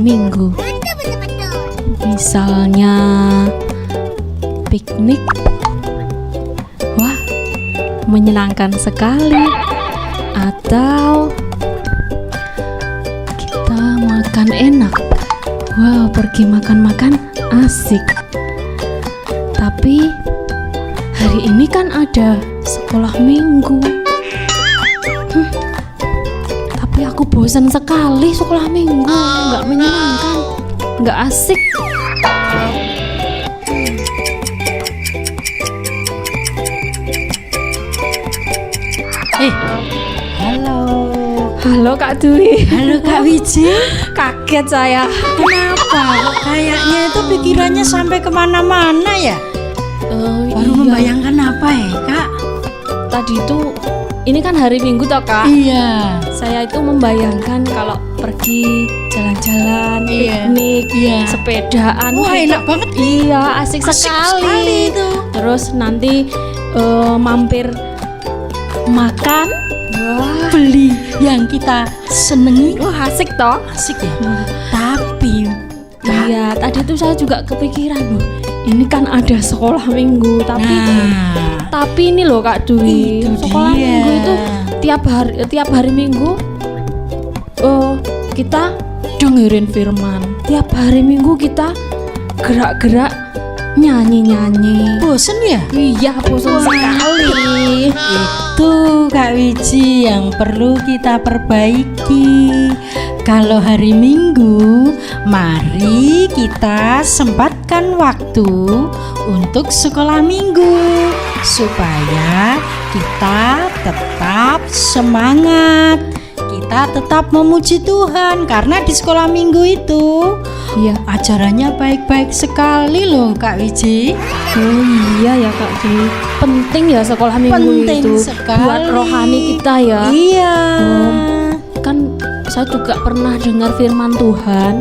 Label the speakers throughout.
Speaker 1: minggu. Misalnya piknik. Wah, menyenangkan sekali. Atau kita makan enak. Wow, pergi makan-makan asik. Tapi hari ini kan ada sekolah minggu. Tapi aku bosan sekali sekolah minggu. Nggak menyenangkan, nggak asik. Halo Kak Dwi.
Speaker 2: Halo Kak Wiji.
Speaker 1: Kaget saya.
Speaker 2: Kenapa? Kayaknya itu pikirannya sampai kemana-mana ya. Baru
Speaker 1: Iya.
Speaker 2: membayangkan apa ya Kak?
Speaker 1: Tadi itu ini kan hari Minggu toh Kak.
Speaker 2: Iya.
Speaker 1: Saya itu membayangkan kalau pergi jalan-jalan,
Speaker 2: Iya.
Speaker 1: piknik,
Speaker 2: Iya.
Speaker 1: sepedaan.
Speaker 2: Wah,
Speaker 1: itu-
Speaker 2: enak banget.
Speaker 1: Iya, asik
Speaker 2: Asik
Speaker 1: sekali.
Speaker 2: sekali itu.
Speaker 1: Terus nanti mampir makan. Wah,
Speaker 2: Beli yang kita senengi.
Speaker 1: wah asik toh.
Speaker 2: Asik ya. Tapi
Speaker 1: Iya, tadi tuh saya juga kepikiran loh. Ini kan ada sekolah minggu, tapi ini loh Kak Dwi,
Speaker 2: Itu
Speaker 1: sekolah
Speaker 2: dia.
Speaker 1: minggu itu tiap hari Minggu kita dengerin firman. Tiap hari Minggu kita gerak-gerak nyanyi-nyanyi.
Speaker 2: bosen ya?
Speaker 1: Iya, bosan
Speaker 2: Wah.
Speaker 1: sekali.
Speaker 2: Itu Kak Wiji yang perlu kita perbaiki. Kalau hari Minggu, mari kita sempatkan waktu untuk sekolah minggu supaya kita tetap semangat. Kita tetap memuji Tuhan karena di sekolah minggu itu
Speaker 1: Iya.
Speaker 2: ajarannya baik-baik sekali loh Kak Wiji.
Speaker 1: Oh iya ya Kak Dwi. Penting ya sekolah minggu
Speaker 2: Penting
Speaker 1: itu
Speaker 2: sekali
Speaker 1: buat rohani kita ya.
Speaker 2: Iya.
Speaker 1: Kan saya juga pernah dengar firman Tuhan,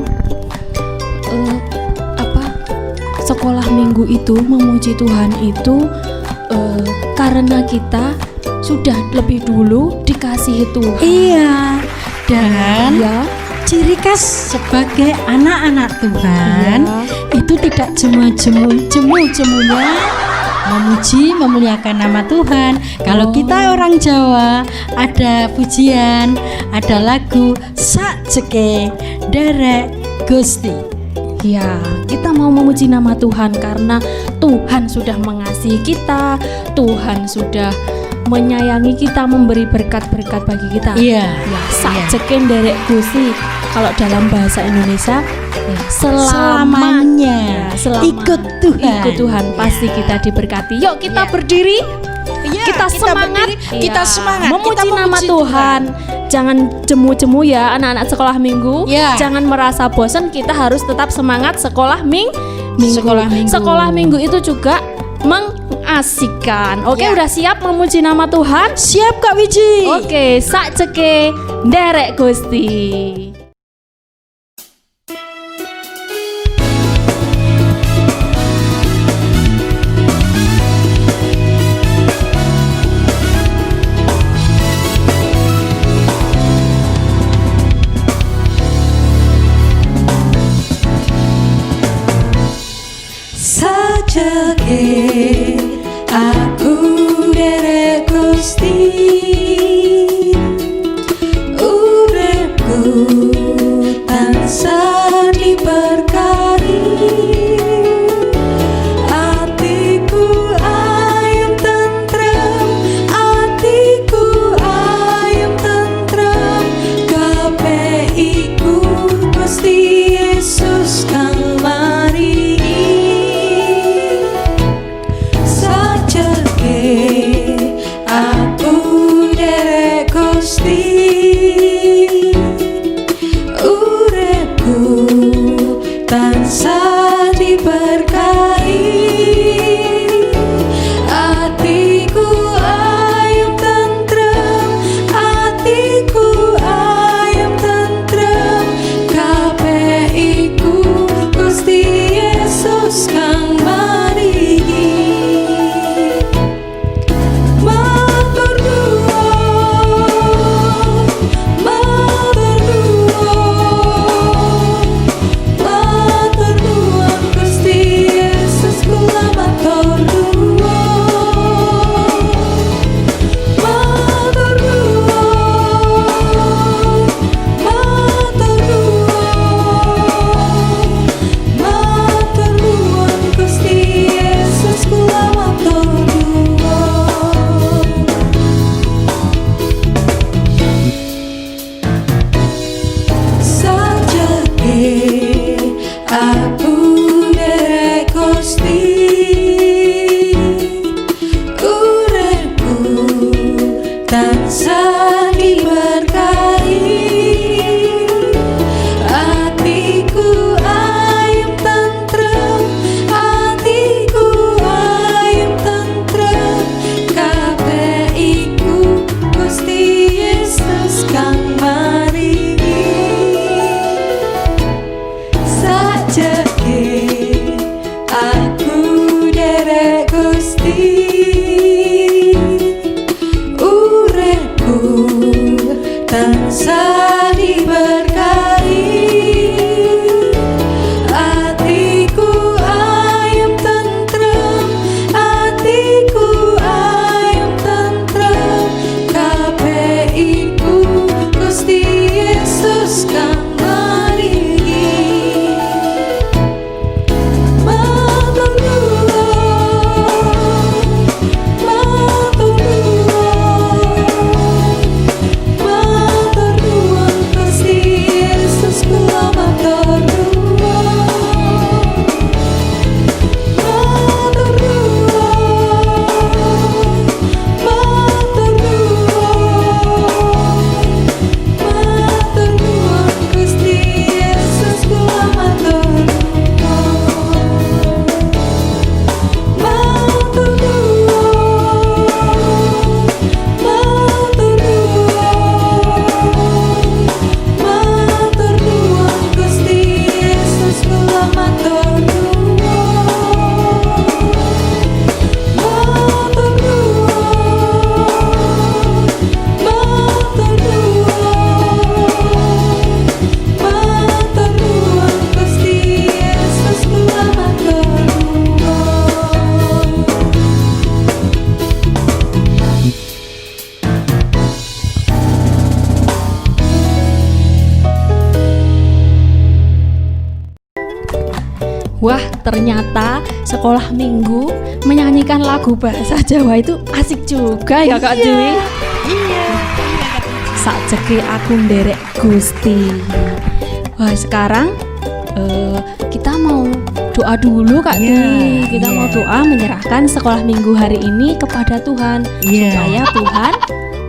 Speaker 1: sekolah minggu itu memuji Tuhan itu karena kita sudah lebih dulu dikasihi Tuhan.
Speaker 2: Iya. Dan
Speaker 1: Ya,
Speaker 2: ciri khas sebagai anak-anak Tuhan
Speaker 1: Iya.
Speaker 2: itu tidak jemu-jemunya memuji memuliakan nama Tuhan. Kalau kita orang Jawa ada pujian, ada lagu sak jeke derek Gusti.
Speaker 1: ya, kita mau memuji nama Tuhan karena Tuhan sudah mengasihi kita, Tuhan sudah menyayangi kita, memberi berkat-berkat bagi kita.
Speaker 2: Iya.
Speaker 1: Ya, sakjeken derek Gusti. Kalau dalam bahasa Indonesia, ya,
Speaker 2: Selamanya ikut Tuhan.
Speaker 1: Ikut Tuhan, pasti kita diberkati. Yuk kita berdiri.
Speaker 2: Iya,
Speaker 1: kita semangat,
Speaker 2: berdiri, kita semangat,
Speaker 1: memuji
Speaker 2: kita
Speaker 1: nama
Speaker 2: memuji
Speaker 1: Tuhan. Jangan jemu-jemu ya anak-anak sekolah minggu.
Speaker 2: Ya.
Speaker 1: Jangan merasa bosan, kita harus tetap semangat sekolah minggu.
Speaker 2: Sekolah minggu.
Speaker 1: Sekolah minggu itu juga mengasihkan. Oke,
Speaker 2: Ya.
Speaker 1: udah siap memuji nama Tuhan?
Speaker 2: Siap Kak Wiji.
Speaker 1: Oke, sak ceke derek Gusti.
Speaker 2: Sajake aku derek Gusti, uripku tansah diberkahi, atiku ayem tentrem, atiku ayem tentrem, kabeh iku Gusti Yesus kang maringi. Saja Rasa diberkati, hatiku ayam tentrem, hatiku ayam tentrem. KPI-ku Gusti Yesus kang maringi. Matur nuwun, matur nuwun, matur nuwun Gusti Yesus, kula matur nuwun. Matur nuwun, matur nuwun, matur nuwun Gusti Yesus, kula matur nuwun. Matur nuwun, matur nuwun, matur nuwun Gusti Yesus, kula matur nuwun. Matur nuwun, matur nuwun, matur nuwun Gusti Yesus, kula matur nuwun.
Speaker 1: Wah, ternyata sekolah minggu menyanyikan lagu bahasa Jawa itu asik juga ya Kak Dwi.
Speaker 2: Iya.
Speaker 1: Sakjeke aku nderek Gusti. Wah, sekarang kita mau doa dulu Kak
Speaker 2: Iya,
Speaker 1: Dwi. Kita
Speaker 2: iya.
Speaker 1: mau doa menyerahkan sekolah minggu hari ini kepada Tuhan,
Speaker 2: Iya.
Speaker 1: supaya Tuhan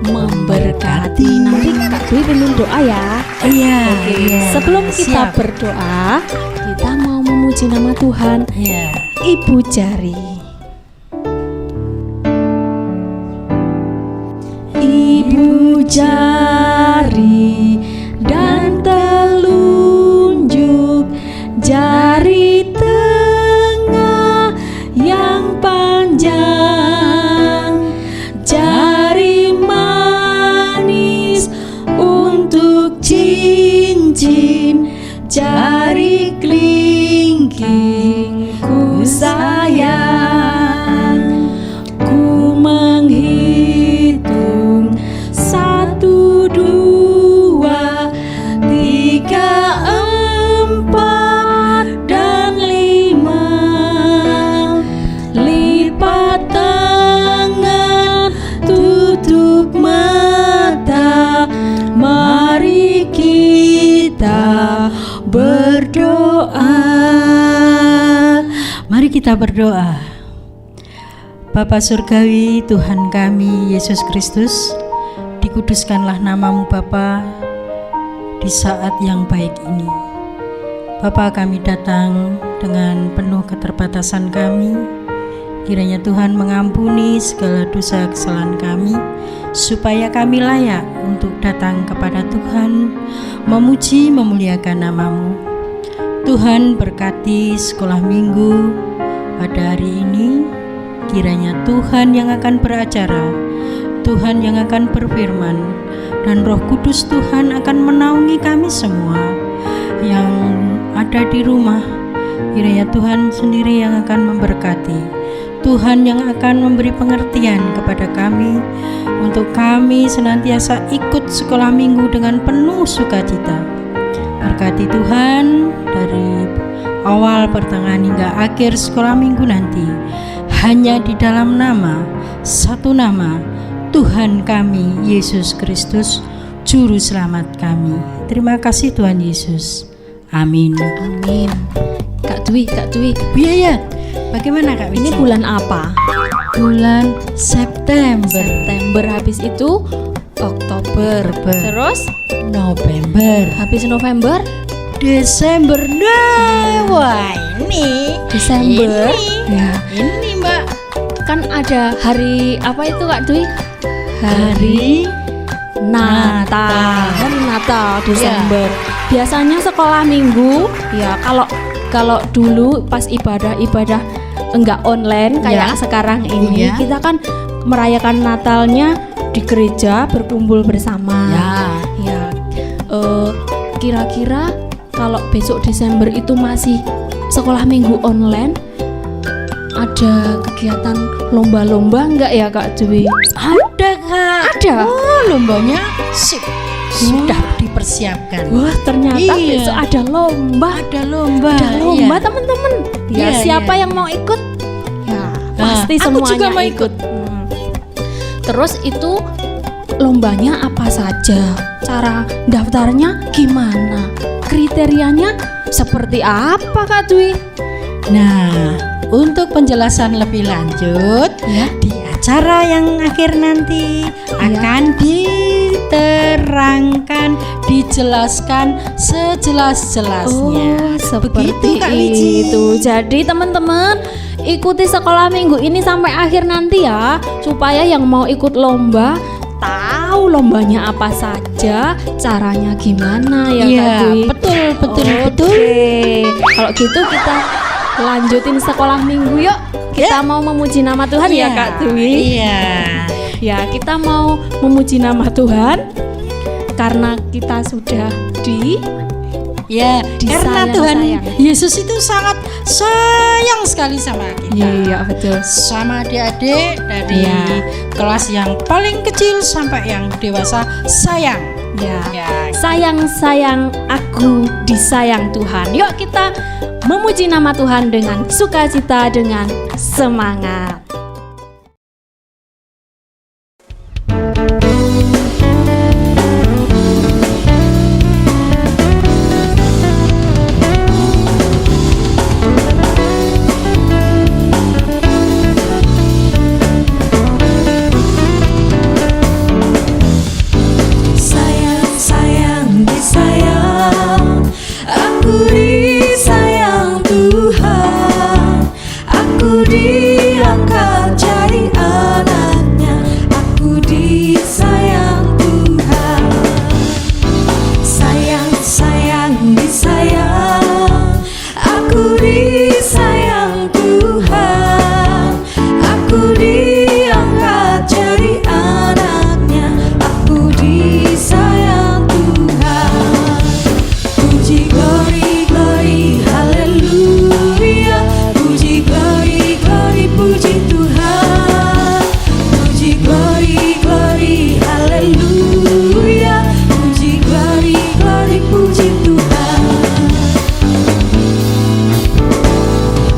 Speaker 1: memberkati. Nanti Kak Dwi pimpin doa ya.
Speaker 2: Iya.
Speaker 1: Oke,
Speaker 2: iya.
Speaker 1: sebelum kita
Speaker 2: Siap.
Speaker 1: berdoa, kita mau memuji nama Tuhan.
Speaker 2: Iya.
Speaker 1: Ibu Jari. Ibu jari dan telunjuk, jari tengah yang panjang, jari manis untuk cincin, jari kelingking ku sayang. Ku menghitung 1, 2, 3, 4 dan 5. Lipat tangan, tutup mata, mari kita berdoa.
Speaker 2: Mari kita berdoa. Bapa Surgawi, Tuhan kami Yesus Kristus, dikuduskanlah namamu Bapa di saat yang baik ini. Bapa, kami datang dengan penuh keterbatasan kami. Kiranya Tuhan mengampuni segala dosa kesalahan kami, supaya kami layak untuk datang kepada Tuhan, memuji memuliakan namamu. Tuhan berkati sekolah minggu pada hari ini. Kiranya Tuhan yang akan beracara, Tuhan yang akan berfirman, dan Roh Kudus Tuhan akan menaungi kami semua yang ada di rumah. Kiranya Tuhan sendiri yang akan memberkati, Tuhan yang akan memberi pengertian kepada kami, untuk kami senantiasa ikut sekolah minggu dengan penuh sukacita. Berkati Tuhan dari awal, pertengahan hingga akhir sekolah minggu nanti, hanya di dalam nama, satu nama, Tuhan kami Yesus Kristus, Juru Selamat kami. Terima kasih Tuhan Yesus. Amin.
Speaker 1: Amin. Kak Dwi,
Speaker 2: Biaya, bagaimana Kak Wici?
Speaker 1: ini bulan apa?
Speaker 2: bulan September,
Speaker 1: September, habis itu Oktober, terus
Speaker 2: November,
Speaker 1: habis November,
Speaker 2: Desember. Nah, wah ini
Speaker 1: Desember.
Speaker 2: Ini,
Speaker 1: Ya,
Speaker 2: ini Mbak,
Speaker 1: kan ada hari apa itu Kak Dwi?
Speaker 2: hari
Speaker 1: Natal. Hari Natal Desember. Biasanya sekolah minggu ya, kalau dulu pas ibadah enggak online kayak sekarang ini, kita kan merayakan Natalnya di gereja berkumpul bersama. Ya, kira-kira kalau besok Desember itu masih sekolah minggu online, ada kegiatan lomba-lomba enggak ya Kak Dwi?
Speaker 2: Ada Kak.
Speaker 1: Ada.
Speaker 2: Oh, lombanya sip. Sudah dipersiapkan.
Speaker 1: Wah, ternyata
Speaker 2: Iya.
Speaker 1: besok ada lomba.
Speaker 2: Ada lomba.
Speaker 1: Ada lomba
Speaker 2: Iya.
Speaker 1: teman-teman. Ya,
Speaker 2: Iya,
Speaker 1: siapa
Speaker 2: iya.
Speaker 1: yang mau ikut? Ya, pasti
Speaker 2: aku
Speaker 1: semuanya
Speaker 2: juga mau
Speaker 1: ikut. Terus itu lombanya apa saja? Cara daftarnya gimana? Kriterianya seperti apa Kak Dwi?
Speaker 2: Nah, untuk penjelasan lebih lanjut
Speaker 1: Ya.
Speaker 2: di acara yang akhir nanti akan diterangkan, dijelaskan sejelas-jelasnya.
Speaker 1: Oh, seperti
Speaker 2: Begitu, Kak Wiji.
Speaker 1: itu. Jadi teman-teman ikuti sekolah minggu ini sampai akhir nanti ya, supaya yang mau ikut lomba tahu lombanya apa saja, caranya gimana ya
Speaker 2: Iya,
Speaker 1: Kak Dwi.
Speaker 2: betul, betul,
Speaker 1: Oke.
Speaker 2: betul.
Speaker 1: Kalau gitu kita lanjutin sekolah minggu yuk. Kita mau memuji nama Tuhan ya Kak Dwi.
Speaker 2: Iya.
Speaker 1: Ya, kita mau memuji nama Tuhan karena kita sudah
Speaker 2: Ya, karena
Speaker 1: Disayang,
Speaker 2: Tuhan
Speaker 1: sayang.
Speaker 2: Yesus itu sangat sayang sekali sama kita.
Speaker 1: Iya, betul.
Speaker 2: Sama adik-adik dari
Speaker 1: Iya.
Speaker 2: kelas yang paling kecil sampai yang dewasa sayang.
Speaker 1: Ya.
Speaker 2: Ya,
Speaker 1: Sayang-sayang aku disayang Tuhan. Yuk kita memuji nama Tuhan dengan sukacita, dengan semangat.
Speaker 3: Sayang, disayang, aku disayang Tuhan, aku diangkat jadi anaknya, aku disayang Tuhan. Sayang, disayang, aku disayang Tuhan, aku diangkat jadi anaknya, aku disayang Tuhan. Puji glory, glory, haleluya. Puji glory, glory, puji Tuhan. Puji glory, glory, haleluya. Puji glory, glory, puji Tuhan.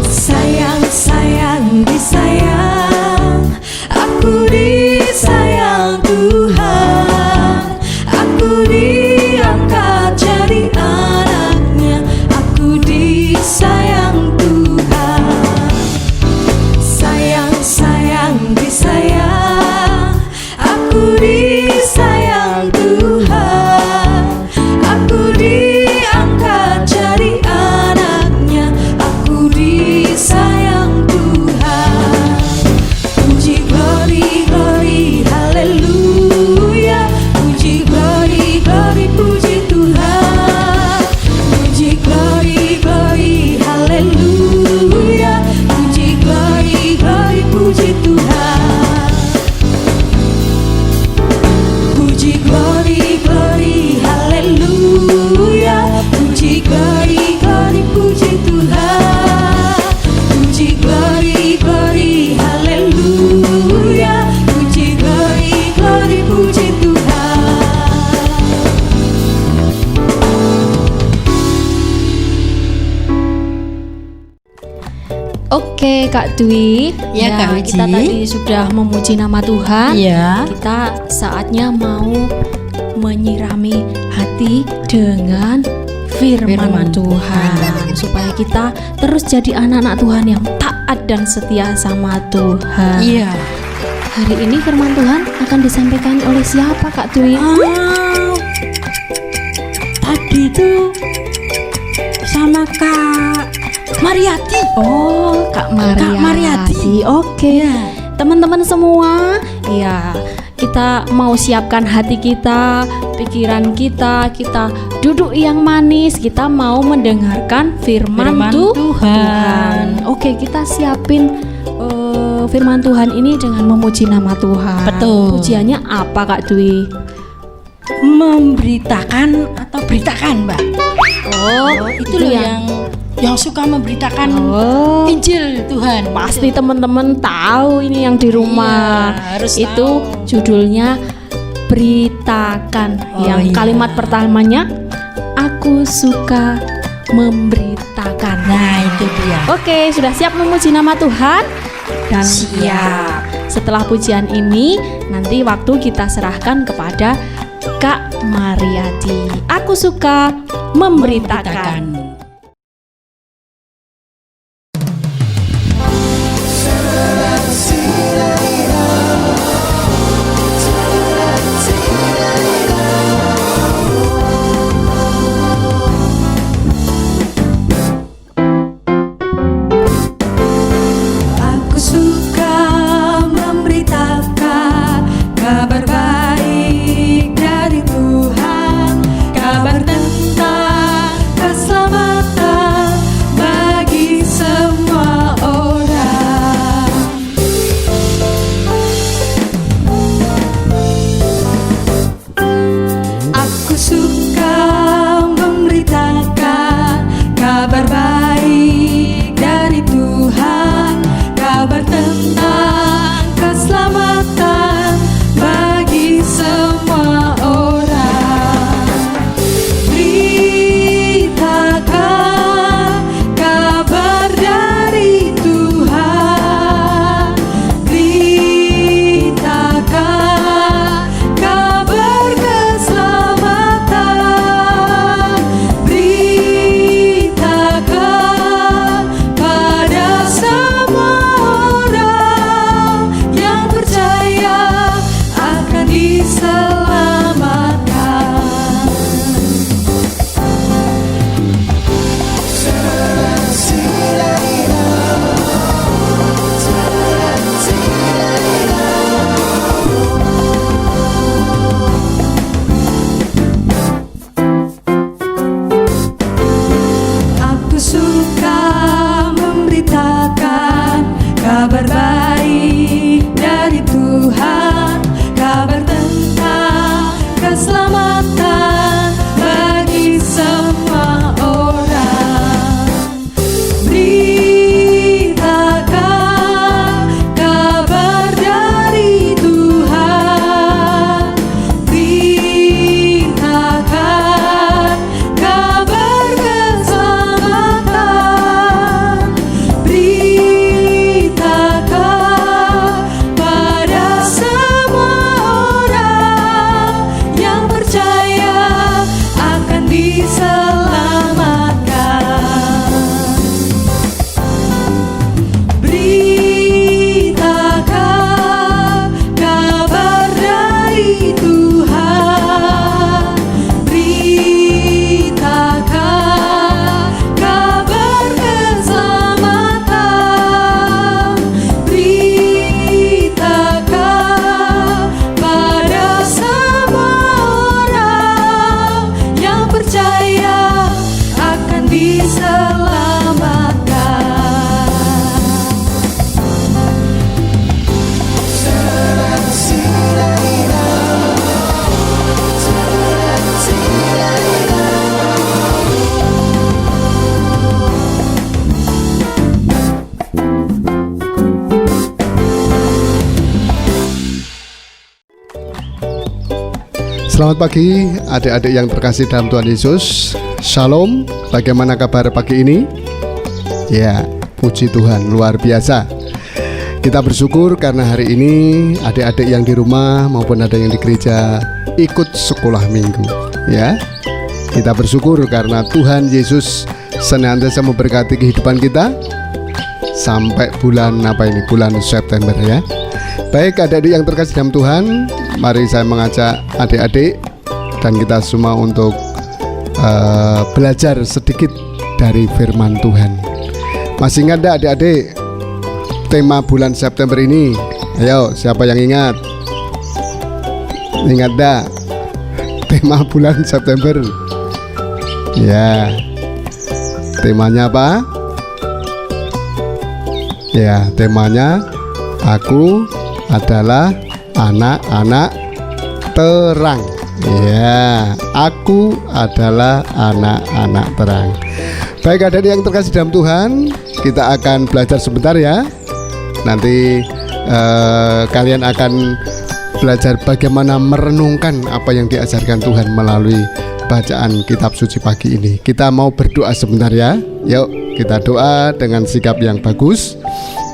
Speaker 3: Sayang, disayang, aku disayang Tuhan, aku diangkat jadi anaknya, aku disayang Tuhan. Sayang, disayang, aku disayang Tuhan, aku diangkat jadi anaknya, aku disayang Tuhan. Puji glory, glory, haleluya. Puji glory, glory, puji Tuhan. Puji glory, glory, haleluya. Puji glory, glory, puji Tuhan. Puji glory, glory, haleluya. Puji glory, glory, puji Tuhan. Puji glory, glory, haleluya. Puji glory, glory, puji Tuhan.
Speaker 1: Oke Kak Dwi.
Speaker 2: Ya, Kak Wiji.
Speaker 1: Kita tadi sudah memuji nama Tuhan.
Speaker 2: Iya.
Speaker 1: Kita saatnya mau menyirami hati dengan firman
Speaker 2: Firman
Speaker 1: Tuhan, supaya kita terus jadi anak-anak Tuhan yang taat dan setia sama Tuhan.
Speaker 2: Iya.
Speaker 1: Hari ini firman Tuhan akan disampaikan oleh siapa Kak Dwi?
Speaker 2: Tadi itu sama Kak Mariati.
Speaker 1: Oh, Kak Mariati.
Speaker 2: Kak Mariati.
Speaker 1: Oke. Teman-teman semua, ya, kita mau siapkan hati kita, pikiran kita, kita duduk yang manis, kita mau mendengarkan firman,
Speaker 2: Firman Tuhan.
Speaker 1: Oke, kita siapin firman Tuhan ini dengan memuji nama Tuhan.
Speaker 2: Betul.
Speaker 1: Pujiannya apa Kak Dwi?
Speaker 2: memberitakan atau beritakan, Mbak.
Speaker 1: Oh,
Speaker 2: Itu loh yang suka memberitakan
Speaker 1: Oh.
Speaker 2: Injil Tuhan.
Speaker 1: Pasti teman-teman tahu ini yang di rumah.
Speaker 2: Iya, harus
Speaker 1: Itu
Speaker 2: tahu.
Speaker 1: judulnya beritakan.
Speaker 2: Oh,
Speaker 1: yang
Speaker 2: iya.
Speaker 1: kalimat pertamanya aku suka memberitakan.
Speaker 2: Nah, itu dia.
Speaker 1: Oke, sudah siap memuji nama Tuhan? Dan
Speaker 2: Siap.
Speaker 1: setelah pujian ini nanti waktu kita serahkan kepada Kak Mariati. Aku suka memberitakan.
Speaker 3: Aku suka memberitakan kabar baik dari Tuhan, kabar tentang keselamatan bagi semua orang. Aku suka memberitakan kabar baik dari Tuhan, kabar tentang keselamatan bagi semua orang. Beritakan kabar dari Tuhan, beritakan kabar keselamatan, beritakan pada semua orang yang percaya akan diselamatkan. Aku suka memberitakan kabar baik dari Tuhan, kabar tentang keselamatan bagi semua orang. Beritakan kabar dari Tuhan, beritakan kabar keselamatan, beritakan pada semua orang yang percaya akan diselamatkan. Beritakan kabar dari Tuhan, beritakan kabar keselamatan, beritakan pada semua orang yang percaya akan diselamatkan.
Speaker 4: Selamat pagi adik-adik yang terkasih dalam Tuhan Yesus. Shalom, bagaimana kabar pagi ini? Ya, puji Tuhan, luar biasa. Kita bersyukur karena hari ini adik-adik yang di rumah maupun ada yang di gereja ikut sekolah minggu. Ya, kita bersyukur karena Tuhan Yesus senantiasa memberkati kehidupan kita sampai bulan bulan September ya. Baik adik-adik yang terkasih dalam Tuhan, mari saya mengajak adik-adik dan kita semua untuk belajar sedikit dari firman Tuhan. Masih ingat gak adik-adik tema bulan September ini? Ayo, siapa yang ingat? Ingat gak tema bulan September? Ya, temanya apa? Ya, temanya aku adalah anak-anak terang. Ya, aku adalah anak-anak terang. Baik, adik yang terkasih dalam Tuhan, kita akan belajar sebentar ya. Nanti kalian akan belajar bagaimana merenungkan apa yang diajarkan Tuhan melalui bacaan kitab suci pagi ini. Kita mau berdoa sebentar ya. Yuk kita doa dengan sikap yang bagus.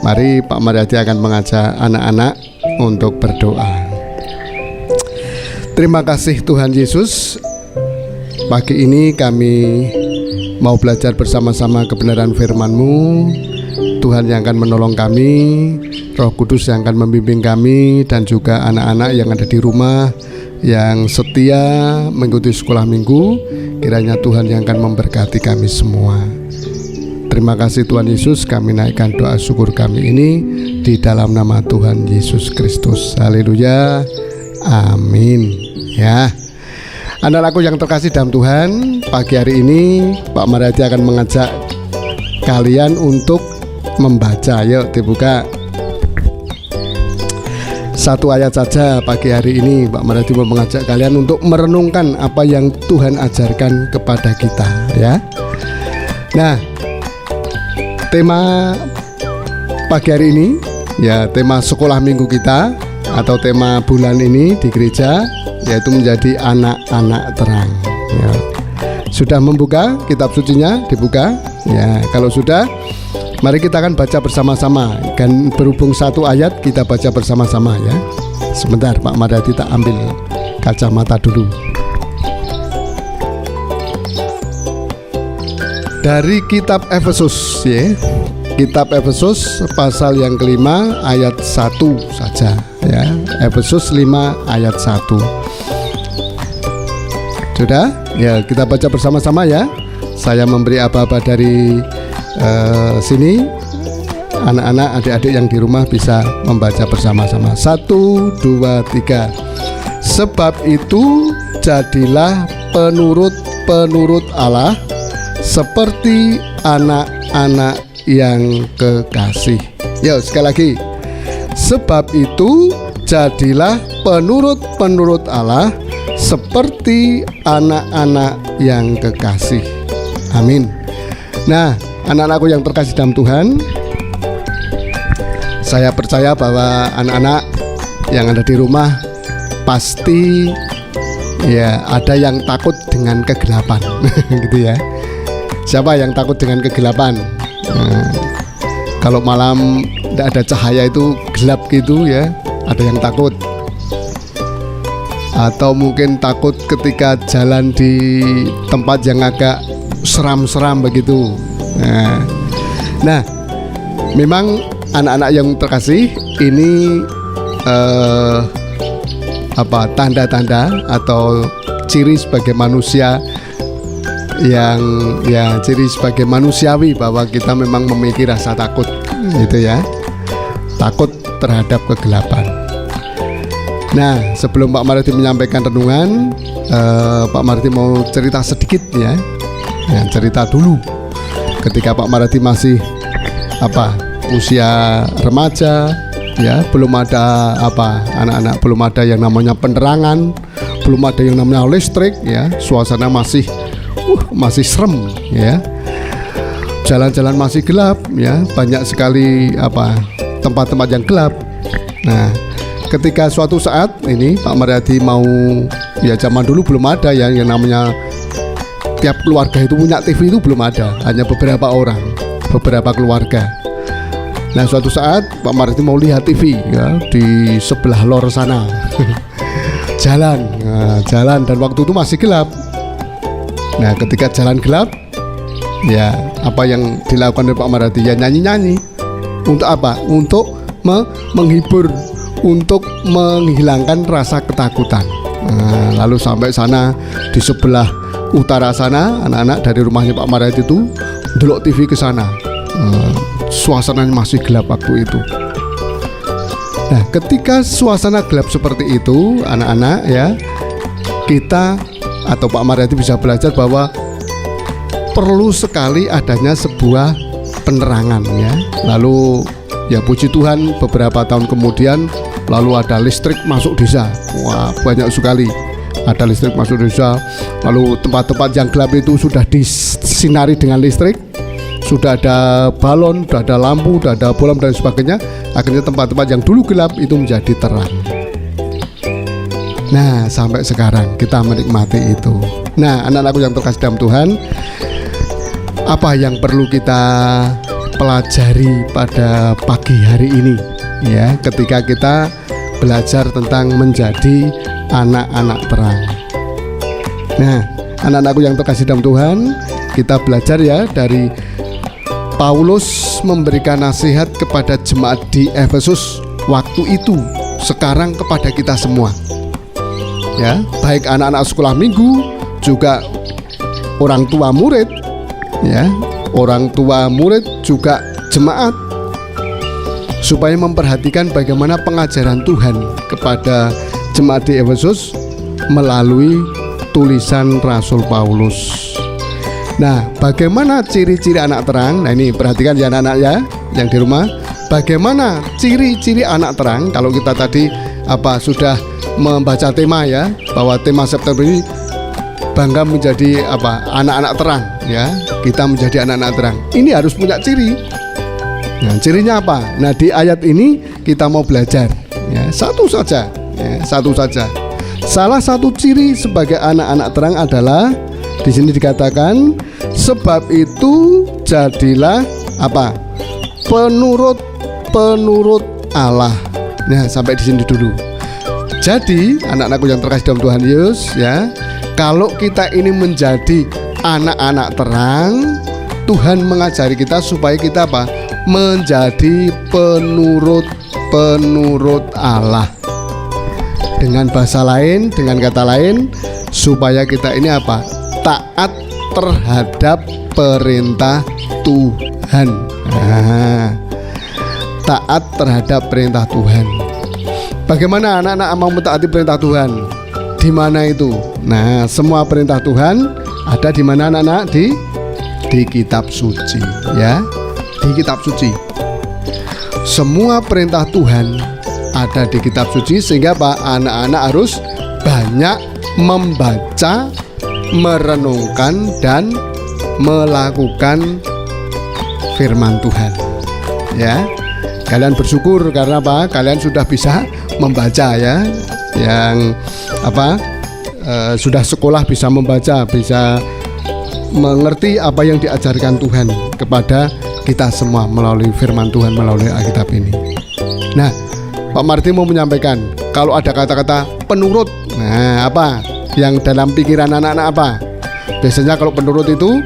Speaker 4: Mari Pak Mariadi akan mengajak anak-anak untuk berdoa. Terima kasih Tuhan Yesus. Pagi ini kami mau belajar bersama-sama kebenaran firman-Mu. Tuhan yang akan menolong kami, Roh Kudus yang akan membimbing kami, dan juga anak-anak yang ada di rumah yang setia mengikuti sekolah minggu. Kiranya Tuhan yang akan memberkati kami semua. Terima kasih Tuhan Yesus, kami naikkan doa syukur kami ini di dalam nama Tuhan Yesus Kristus. Haleluya, amin. Ya, anak-anakku yang terkasih dalam Tuhan, pagi hari ini Pak Mariadi akan mengajak kalian untuk membaca. Yuk dibuka satu ayat saja pagi hari ini. Pak Mariadi mau mengajak kalian untuk merenungkan apa yang Tuhan ajarkan kepada kita ya. Nah, tema pagi hari ini ya, tema sekolah minggu kita atau tema bulan ini di gereja, yaitu menjadi anak-anak terang ya. Sudah membuka kitab sucinya? Dibuka ya. Kalau sudah, mari kita akan baca bersama-sama. Dan berhubung satu ayat, kita baca bersama-sama ya. Sebentar Pak Mariadi tak ambil kacamata dulu. Dari kitab Efesus ya. Kitab Efesus pasal yang kelima ayat 1 saja ya. Efesus 5 ayat 1. Sudah? Ya, kita baca bersama-sama ya. Saya memberi apa-apa dari sini. Anak-anak, adik-adik yang di rumah bisa membaca bersama-sama. 1, 2, 3. Sebab itu jadilah penurut-penurut Allah seperti anak-anak yang kekasih. Yuk sekali lagi. Sebab itu jadilah penurut-penurut Allah seperti anak-anak yang kekasih. Amin. Nah, anak-anakku yang terkasih dalam Tuhan, saya percaya bahwa anak-anak yang ada di rumah pasti ya ada yang takut dengan kegelapan gitu ya. Siapa yang takut dengan kegelapan? Nah, kalau malam tidak ada cahaya itu gelap gitu ya, ada yang takut. Atau mungkin takut ketika jalan di tempat yang agak seram-seram begitu. Nah, memang anak-anak yang terkasih ini tanda-tanda atau ciri sebagai manusia yang ya ciri sebagai manusiawi bahwa kita memang memiliki rasa takut gitu ya. Takut terhadap kegelapan. Nah, sebelum Pak Mariadi menyampaikan renungan, Pak Mariadi mau cerita sedikit ya. Cerita dulu ketika Pak Mariadi masih usia remaja ya, belum ada anak-anak belum ada yang namanya penerangan, belum ada yang namanya listrik ya, suasana masih serem ya, jalan-jalan masih gelap ya, banyak sekali tempat-tempat yang gelap. Nah, ketika suatu saat ini Pak Mariadi mau ya, zaman dulu belum ada ya yang namanya tiap keluarga itu punya TV, itu belum ada, hanya beberapa orang, beberapa keluarga. Nah, suatu saat Pak Mariadi mau lihat TV ya di sebelah lor sana. jalan dan waktu itu masih gelap. Nah, ketika jalan gelap ya, apa yang dilakukan oleh Pak Mariadi? Ya nyanyi-nyanyi. Untuk apa? Untuk menghibur, untuk menghilangkan rasa ketakutan. Nah, lalu sampai sana di sebelah utara sana, anak-anak dari rumahnya Pak Mariadi itu delok TV ke sana. Suasananya masih gelap waktu itu. Nah, ketika suasana gelap seperti itu, anak-anak ya, kita atau Pak Mariadi bisa belajar bahwa perlu sekali adanya sebuah penerangan ya. Lalu ya puji Tuhan, beberapa tahun kemudian lalu ada listrik masuk desa. Wah, banyak sekali ada listrik masuk desa, lalu tempat-tempat yang gelap itu sudah disinari dengan listrik, sudah ada balon, sudah ada lampu, sudah ada bolam dan sebagainya. Akhirnya tempat-tempat yang dulu gelap itu menjadi terang. Nah, sampai sekarang kita menikmati itu. Nah, anak-anakku yang terkasih dalam Tuhan, apa yang perlu kita pelajari pada pagi hari ini, ya, ketika kita belajar tentang menjadi anak-anak terang. Nah, anak-anakku yang terkasih dalam Tuhan, kita belajar ya dari Paulus memberikan nasihat kepada jemaat di Efesus waktu itu, sekarang kepada kita semua. Ya, baik anak-anak sekolah minggu, juga orang tua murid, ya, orang tua murid juga jemaat, supaya memperhatikan bagaimana pengajaran Tuhan kepada jemaat di Efesus melalui tulisan Rasul Paulus. Nah, bagaimana ciri-ciri anak terang? Nah, ini perhatikan ya anak-anak ya yang di rumah. Bagaimana ciri-ciri anak terang? Kalau kita tadi sudah membaca tema ya, bahwa tema September ini bangga menjadi anak-anak terang ya. Kita menjadi anak-anak terang. Ini harus punya ciri. Nah, cirinya apa? Nah, di ayat ini kita mau belajar ya, satu saja ya, satu saja. Salah satu ciri sebagai anak-anak terang adalah di sini dikatakan, sebab itu jadilah penurut Allah. Nah, sampai di sini dulu. Jadi, anak-anakku yang terkasih dalam Tuhan Yesus ya, kalau kita ini menjadi anak-anak terang, Tuhan mengajari kita supaya kita menjadi penurut Allah. Dengan bahasa lain, dengan kata lain, supaya kita ini taat terhadap perintah Tuhan. Nah, taat terhadap perintah Tuhan. Bagaimana anak-anak mau mentaati perintah Tuhan? Di mana itu? Nah, semua perintah Tuhan ada di mana anak-anak? Di kitab suci ya. Di kitab suci. Semua perintah Tuhan ada di kitab suci, sehingga anak-anak harus banyak membaca, merenungkan dan melakukan firman Tuhan. Ya. Kalian bersyukur karena kalian sudah bisa membaca ya. Yang sudah sekolah bisa membaca, bisa mengerti apa yang diajarkan Tuhan kepada kita semua melalui firman Tuhan, melalui Alkitab ini. Nah, Pak Martin mau menyampaikan, kalau ada kata-kata penurut, nah yang dalam pikiran anak-anak biasanya kalau penurut itu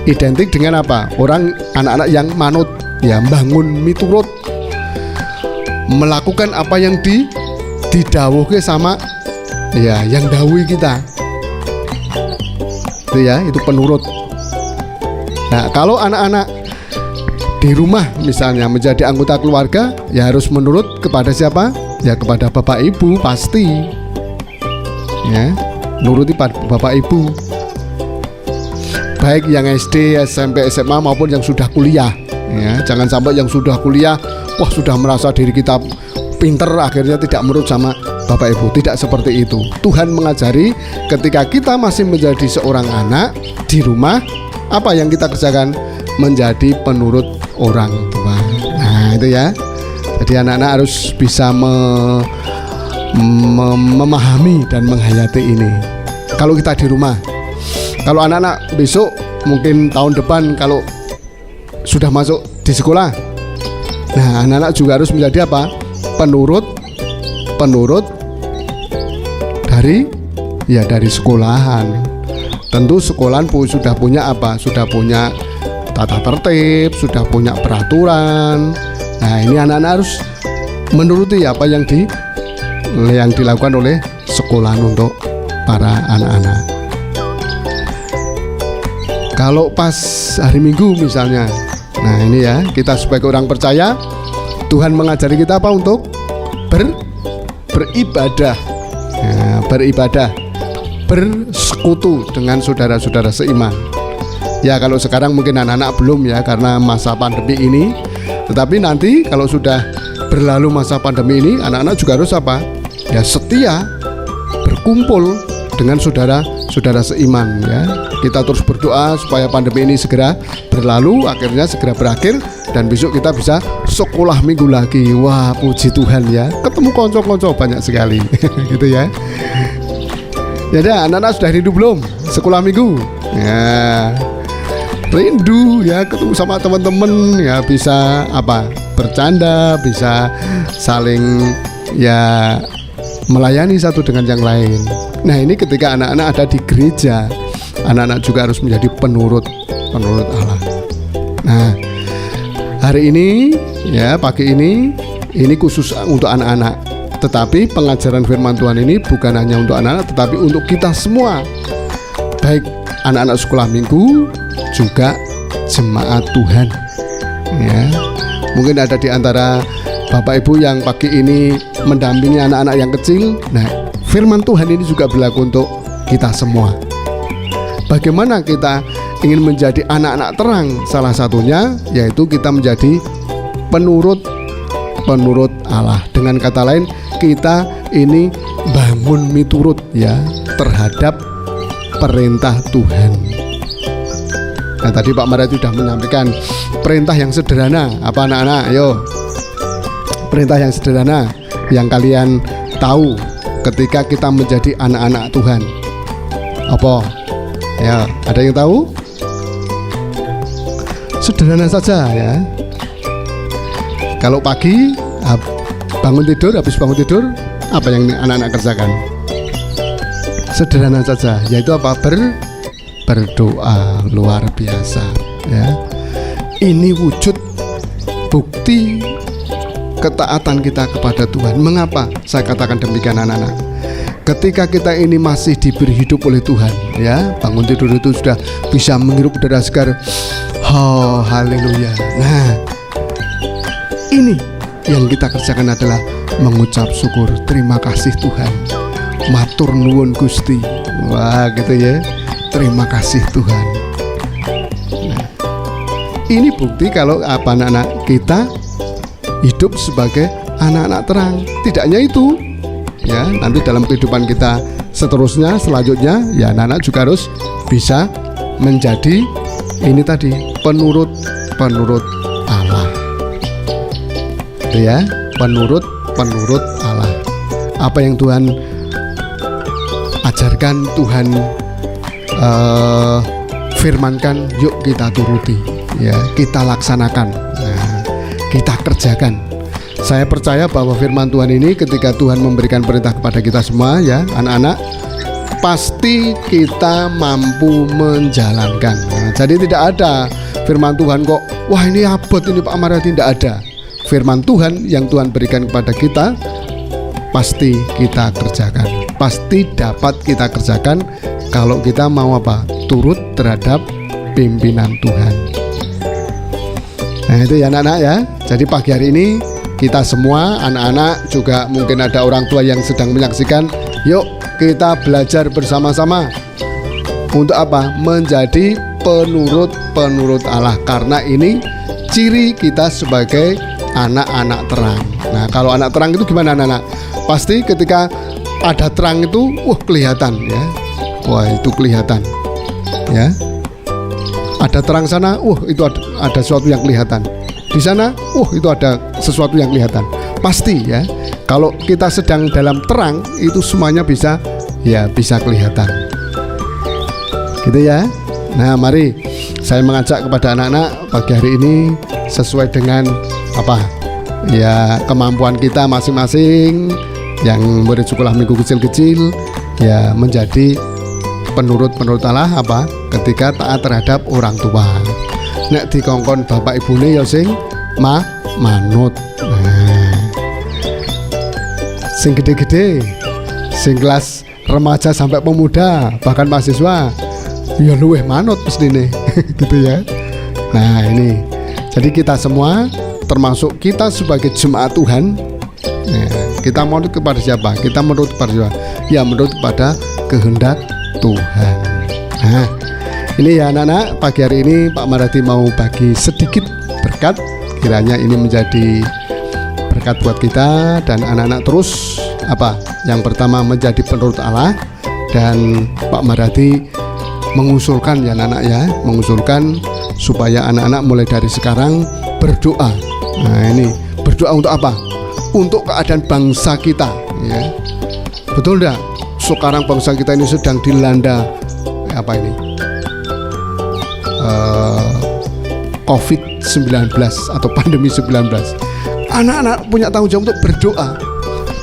Speaker 4: identik dengan orang anak-anak yang manut ya, bangun miturut, melakukan apa yang didawuhi sama ya yang dawuhi kita. Itu ya, itu penurut. Nah, kalau anak-anak di rumah misalnya menjadi anggota keluarga, ya harus menurut kepada siapa? Ya kepada bapak ibu pasti. Ya, nuruti bapak ibu. Baik yang SD, SMP, SMA maupun yang sudah kuliah. Ya, jangan sampai yang sudah kuliah, sudah merasa diri kita pinter, akhirnya tidak menurut sama bapak ibu. Tidak seperti itu. Tuhan mengajari ketika kita masih menjadi seorang anak di rumah, apa yang kita kerjakan? Menjadi penurut orang tua. Nah, itu ya. Jadi anak-anak harus bisa memahami dan menghayati ini. Kalau kita di rumah, kalau anak-anak besok mungkin tahun depan kalau sudah masuk di sekolah, nah anak-anak juga harus menjadi penurut dari sekolahan. Tentu sekolahan sudah punya sudah punya tata tertib, sudah punya peraturan. Nah, ini anak-anak harus menuruti apa yang dilakukan oleh sekolahan untuk para anak-anak. Kalau pas hari Minggu misalnya, nah ini ya, kita sebagai orang percaya, Tuhan mengajari kita untuk beribadah, ya, bersekutu dengan saudara-saudara seiman. Ya, kalau sekarang mungkin anak-anak belum ya, karena masa pandemi ini. Tetapi nanti kalau sudah berlalu masa pandemi ini, anak-anak juga harus ya setia berkumpul dengan saudara-saudara seiman ya. Kita terus berdoa supaya pandemi ini segera berlalu, akhirnya segera berakhir, dan besok kita bisa sekolah minggu lagi. Wah, puji Tuhan ya, ketemu konco-konco banyak sekali gitu ya. Ya dah, anak-anak sudah rindu belum sekolah minggu? Ya, rindu ya, ketemu sama teman-teman ya, bisa apa, bercanda, bisa saling ya melayani satu dengan yang lain. Nah, ini ketika anak-anak ada di gereja, anak-anak juga harus menjadi penurut Allah. Nah, hari ini ya, pagi ini khusus untuk anak-anak. Tetapi pengajaran firman Tuhan ini bukan hanya untuk anak-anak, tetapi untuk kita semua, baik anak-anak sekolah minggu juga jemaat Tuhan ya. Mungkin ada di antara Bapak Ibu yang pagi ini mendampingi anak-anak yang kecil. Nah, firman Tuhan ini juga berlaku untuk kita semua. Bagaimana kita ingin menjadi anak-anak terang? Salah satunya yaitu kita menjadi penurut Allah. Dengan kata lain, kita ini bangun miturut ya terhadap perintah Tuhan. Nah, tadi Pak Marati sudah menyampaikan perintah yang sederhana. Apa anak-anak? Ayo, perintah yang sederhana yang kalian tahu ketika kita menjadi anak-anak Tuhan. Apa? Ya, ada yang tahu? Sederhana saja ya. Kalau pagi bangun tidur, habis bangun tidur, apa yang anak-anak kerjakan? Sederhana saja, yaitu apa? Berdoa. Luar biasa ya. Ini wujud bukti ketaatan kita kepada Tuhan. Mengapa saya katakan demikian anak-anak? Ketika kita ini masih diberi hidup oleh Tuhan ya, bangun tidur itu sudah bisa menghirup udara segar. Oh, haleluya. Nah, ini yang kita kerjakan adalah mengucap syukur, terima kasih Tuhan, matur nuwun Gusti. Wah, gitu ya, terima kasih Tuhan. Nah, ini bukti kalau apa, anak-anak kita hidup sebagai anak-anak terang. Tidak hanya itu ya, nanti dalam kehidupan kita selanjutnya ya, anak-anak juga harus bisa menjadi ini tadi, penurut Allah itu ya, penurut Allah. Apa yang Tuhan ajarkan, Tuhan firmankan, yuk kita turuti ya, kita laksanakan, nah, kita kerjakan. Saya percaya bahwa firman Tuhan ini ketika Tuhan memberikan perintah kepada kita semua ya, anak-anak, pasti kita mampu menjalankan. Nah, jadi tidak ada firman Tuhan kok, wah ini abot ini Pak Marati, tidak ada. Firman Tuhan yang Tuhan berikan kepada kita pasti kita kerjakan, pasti dapat kita kerjakan kalau kita mau apa? Turut terhadap pimpinan Tuhan. Nah, itu ya anak-anak ya. Jadi pagi hari ini kita semua, anak-anak juga mungkin ada orang tua yang sedang menyaksikan, yuk kita belajar bersama-sama untuk apa? Menjadi penurut Allah, karena ini ciri kita sebagai anak-anak terang. Nah, kalau anak terang itu gimana anak-anak? Pasti ketika ada terang itu, kelihatan ya. Wah, itu kelihatan ya. Ada terang sana, itu ada sesuatu yang kelihatan. Di sana, itu ada sesuatu yang kelihatan. Pasti ya. Kalau kita sedang dalam terang, itu semuanya bisa kelihatan. Gitu ya. Nah, mari saya mengajak kepada anak-anak pagi hari ini sesuai dengan apa? Ya, kemampuan kita masing-masing, yang murid sekolah minggu kecil-kecil ya, menjadi penurut Allah apa? Ketika taat terhadap orang tua. Nek dikongkon bapak ibune ya sing manut. Nah, sing gede-gede, sing kelas remaja sampai pemuda, bahkan mahasiswa, ya luweh manut mestine gitu ya. Nah, ini jadi kita semua, termasuk kita sebagai jemaat Tuhan, kita menurut kepada siapa? Kita menurut kepada siapa? Ya, menurut kepada kehendak Tuhan. Nah, ini ya anak-anak, pagi hari ini Pak Marati mau bagi sedikit berkat. Kiranya ini menjadi berkat buat kita dan anak-anak terus apa? Yang pertama menjadi penurut Allah, dan Pak Maradi mengusulkan ya anak-anak ya, mengusulkan supaya anak-anak mulai dari sekarang berdoa. Nah ini berdoa untuk apa? Untuk keadaan bangsa kita ya. Betul enggak? Sekarang bangsa kita ini sedang dilanda apa ini? COVID-19 atau pandemi 19. Anak-anak punya tanggung jawab untuk berdoa,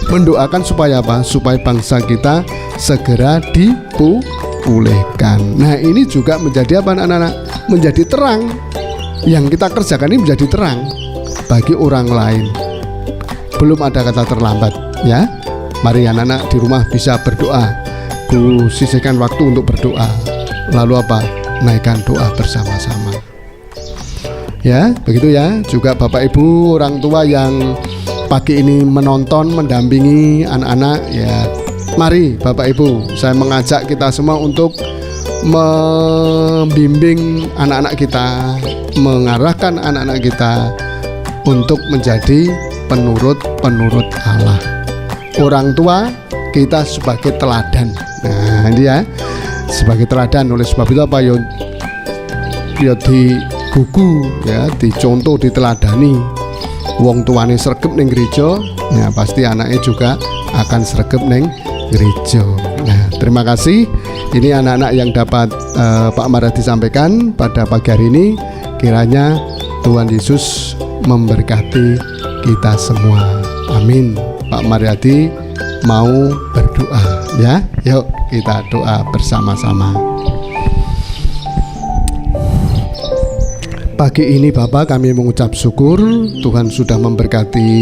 Speaker 4: mendoakan supaya apa? Supaya bangsa kita segera dipulihkan. Nah ini juga menjadi apa anak-anak? Menjadi terang. Yang kita kerjakan ini menjadi terang bagi orang lain. Belum ada kata terlambat ya. Mari anak-anak di rumah bisa berdoa. Ku sisihkan waktu untuk berdoa. Lalu apa? Naikkan doa bersama-sama. Ya, begitu ya. Juga Bapak Ibu orang tua yang pagi ini menonton, mendampingi anak-anak ya. Mari Bapak Ibu, saya mengajak kita semua untuk membimbing anak-anak kita, mengarahkan anak-anak kita untuk menjadi penurut Allah. Orang tua kita sebagai teladan. Nah, dia sebagai teladan. Oleh sebab itu apa yo di buku ya, dicontoh, diteladani. Wong tuane sregep ning gereja, ya pasti anaknya juga akan sregep ning gereja. Nah, terima kasih. Ini anak-anak yang dapat Pak Maradi sampaikan pada pagi hari ini. Kiranya Tuhan Yesus memberkati kita semua. Amin. Pak Maradi mau berdoa ya. Yuk kita doa bersama-sama. Pagi ini Bapak, kami mengucap syukur Tuhan sudah memberkati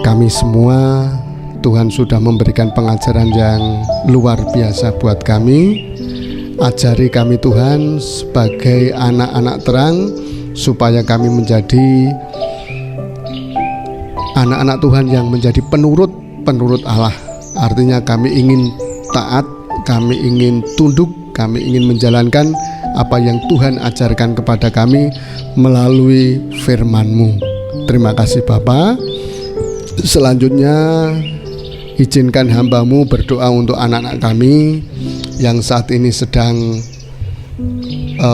Speaker 4: kami semua. Tuhan sudah memberikan pengajaran yang luar biasa buat kami. Ajari kami Tuhan sebagai anak-anak terang, supaya kami menjadi anak-anak Tuhan yang menjadi penurut Allah. Artinya kami ingin taat, kami ingin tunduk, kami ingin menjalankan apa yang Tuhan ajarkan kepada kami melalui firman-Mu. Terima kasih Bapa. Selanjutnya izinkan hamba-Mu berdoa untuk anak-anak kami yang saat ini sedang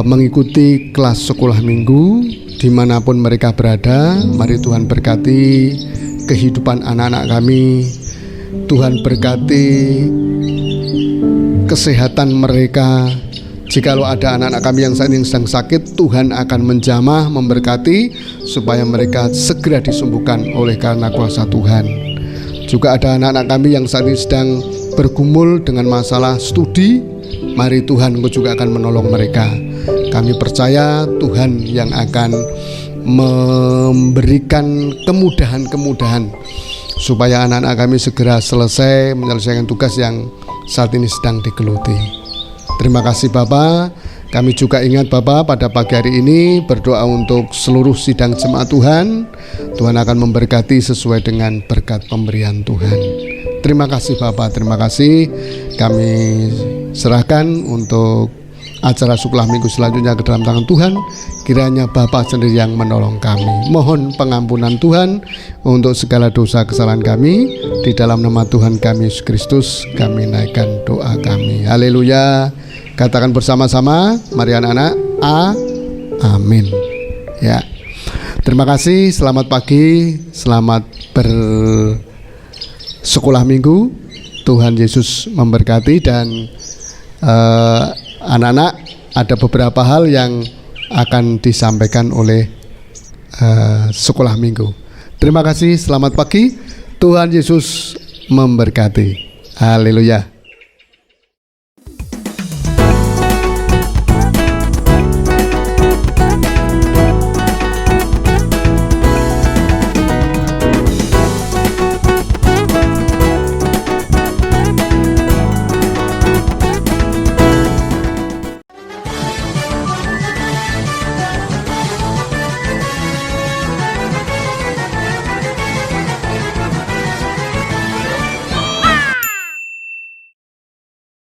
Speaker 4: mengikuti kelas sekolah minggu dimanapun mereka berada. Mari Tuhan berkati kehidupan anak-anak kami. Tuhan berkati kesehatan mereka. Jikalau ada anak-anak kami yang saat ini sedang sakit, Tuhan akan menjamah, memberkati supaya mereka segera disembuhkan oleh karena kuasa Tuhan. Juga ada anak-anak kami yang saat ini sedang bergumul dengan masalah studi. Mari Tuhan Engkau juga akan menolong mereka. Kami percaya Tuhan yang akan memberikan kemudahan-kemudahan supaya anak-anak kami segera selesai menyelesaikan tugas yang saat ini sedang digeluti. Terima kasih Bapak. Kami juga ingat Bapak, pada pagi hari ini berdoa untuk seluruh sidang jemaat Tuhan. Tuhan akan memberkati sesuai dengan berkat pemberian Tuhan. Terima kasih Bapak, terima kasih. Kami serahkan untuk acara sekolah minggu selanjutnya ke dalam tangan Tuhan. Kiranya Bapa sendiri yang menolong kami. Mohon pengampunan Tuhan untuk segala dosa kesalahan kami. Di dalam nama Tuhan kami Yesus Kristus, kami naikkan doa kami. Haleluya. Katakan bersama-sama, mari anak-anak. Amin. Ya. Terima kasih, selamat pagi, selamat bersekolah minggu. Tuhan Yesus memberkati. Dan anak-anak, ada beberapa hal yang akan disampaikan oleh sekolah minggu. Terima kasih, selamat pagi. Tuhan Yesus memberkati. Haleluya.